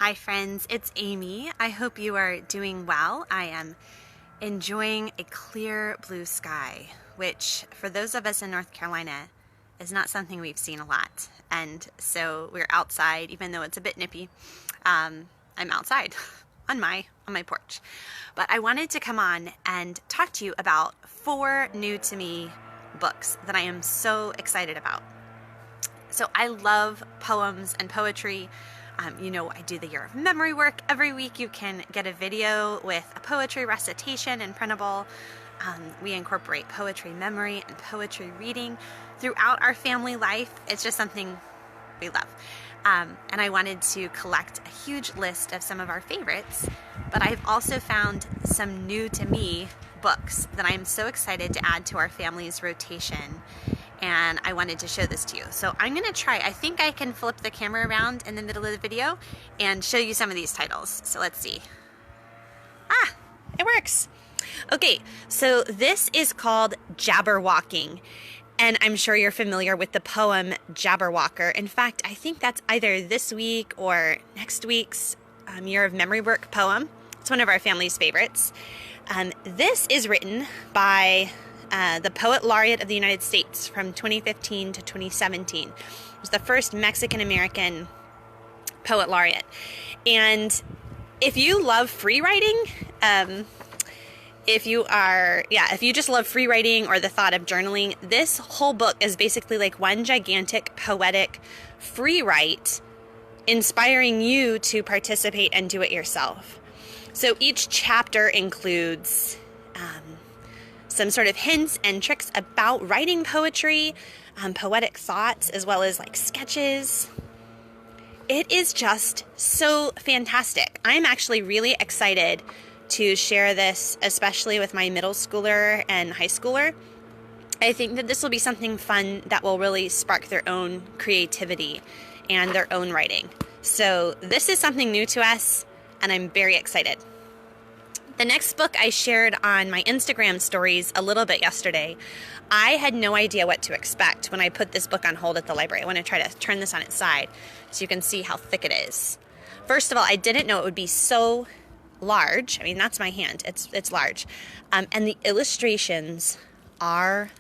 Hi friends, it's Amy. I hope you are doing well. I am enjoying a clear blue sky, which for those of us in North Carolina is not something we've seen a lot. And so we're outside, even though it's a bit nippy. I'm outside on my porch. But I wanted to come on and talk to you about 4 new to me books that I am so excited about. So I love poems and poetry. I do the Year of Memory work. Every week you can get a video with a poetry recitation and printable. We incorporate poetry memory and poetry reading throughout our family life. It's just something we love. And I wanted to collect a huge list of some of our favorites, but I've also found some new to me books that I'm so excited to add to our family's rotation. And I wanted to show this to you. So I'm going to try. I think I can flip the camera around in the middle of the video and show you some of these titles. So let's see. It works. Okay, so this is called Jabberwocking. And I'm sure you're familiar with the poem Jabberwocker. In fact, I think that's either this week or next week's Year of Memory work poem. It's one of our family's favorites. This is written by the Poet Laureate of the United States from 2015 to 2017. It was the first Mexican-American Poet Laureate. And if you love free writing, if you just love free writing or the thought of journaling, this whole book is basically like one gigantic poetic free write, inspiring you to participate and do it yourself. So each chapter includes some sort of hints and tricks about writing poetry, poetic thoughts, as well as like sketches. It is just so fantastic. I'm actually really excited to share this, especially with my middle schooler and high schooler. I think that this will be something fun that will really spark their own creativity and their own writing. So this is something new to us, and I'm very excited. The next book I shared on my Instagram stories a little bit yesterday. I had no idea what to expect when I put this book on hold at the library. I want to try to turn this on its side so you can see how thick it is. First of all, I didn't know it would be so large. I mean, that's my hand. It's large. And the illustrations are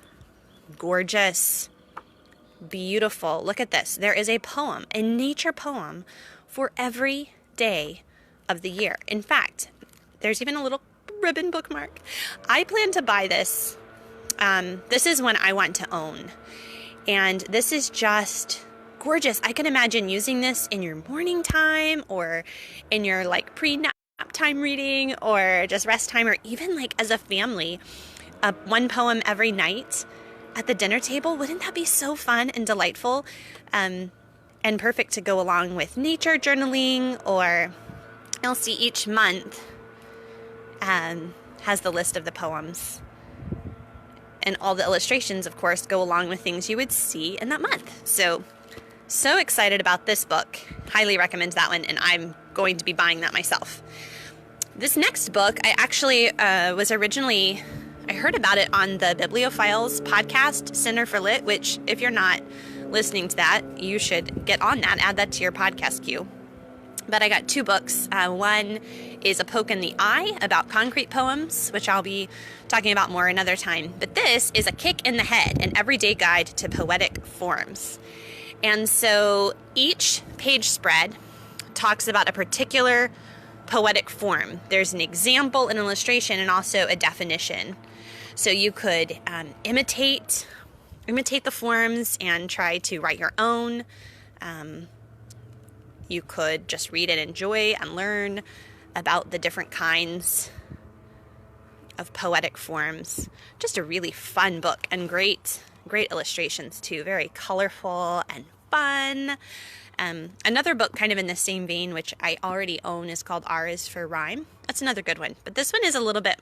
gorgeous, beautiful. Look at this. There is a poem, a nature poem for every day of the year. In fact, there's even a little ribbon bookmark. I plan to buy this. This is one I want to own. And this is just gorgeous. I can imagine using this in your morning time or in your like pre-nap time reading or just rest time, or even like as a family, one poem every night at the dinner table. Wouldn't that be so fun and delightful and perfect to go along with nature journaling? Or you'll see each month has the list of the poems, and all the illustrations, of course, go along with things you would see in that month. So excited about this book. Highly recommend that one, and I'm going to be buying that myself. This next book, I actually I heard about it on the Bibliophiles podcast, Center for Lit, which if you're not listening to that, you should get on that, add that to your podcast queue. But I got 2 books. One is A Poke in the Eye about concrete poems, which I'll be talking about more another time. But this is A Kick in the Head, an everyday guide to poetic forms. And so each page spread talks about a particular poetic form. There's an example, an illustration, and also a definition. So you could imitate the forms and try to write your own. You could just read and enjoy and learn about the different kinds of poetic forms. Just a really fun book, and great illustrations too. Very colorful and fun. Another book kind of in the same vein, which I already own, is called R is for Rhyme. That's another good one. But this one is a little bit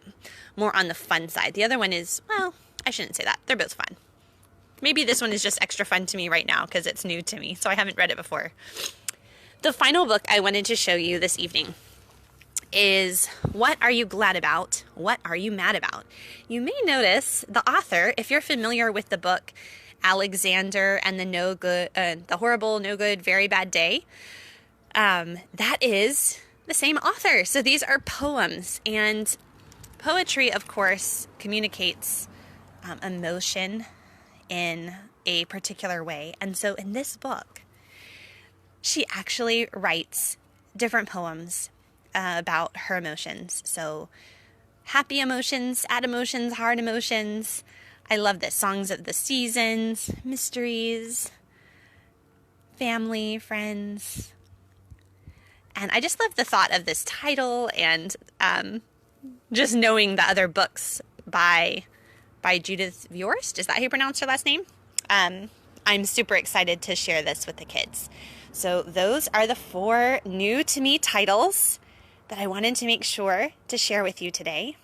more on the fun side. The other one is, well, I shouldn't say that. They're both fun. Maybe this one is just extra fun to me right now because it's new to me, so I haven't read it before. The final book I wanted to show you this evening is What Are You Glad About? What Are You Mad About? You may notice the author, if you're familiar with the book Alexander and the Horrible, No Good, Very Bad Day, that is the same author. So these are poems, and poetry, of course, communicates emotion in a particular way. And so in this book, she actually writes different poems about her emotions. So happy emotions, sad emotions, hard emotions. I love this. Songs of the seasons, mysteries, family, friends. And I just love the thought of this title, and just knowing the other books by Judith Viorst. Is that how you pronounce her last name? I'm super excited to share this with the kids. So those are the 4 new to me titles that I wanted to make sure to share with you today.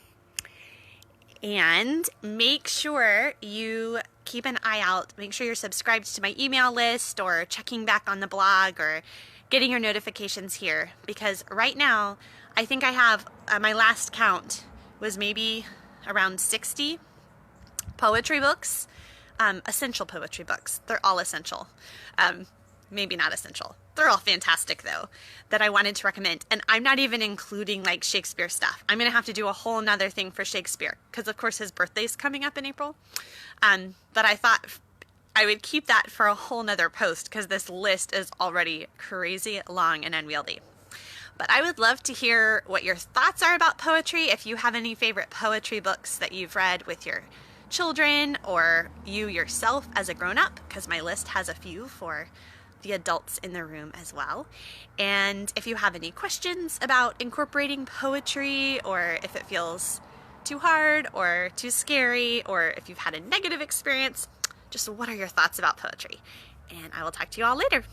And make sure you keep an eye out. Make sure you're subscribed to my email list, or checking back on the blog, or getting your notifications here. Because right now, I think I have, my last count was maybe around 60 poetry books, essential poetry books. They're all essential. Maybe not essential. They're all fantastic, though, that I wanted to recommend. And I'm not even including like Shakespeare stuff. I'm going to have to do a whole nother thing for Shakespeare, because of course his birthday's coming up in April. But I thought I would keep that for a whole nother post, because this list is already crazy long and unwieldy. But I would love to hear what your thoughts are about poetry. If you have any favorite poetry books that you've read with your children, or you yourself as a grown-up, because my list has a few for the adults in the room as well. And if you have any questions about incorporating poetry, or if it feels too hard or too scary, or if you've had a negative experience, just what are your thoughts about poetry? And I will talk to you all later.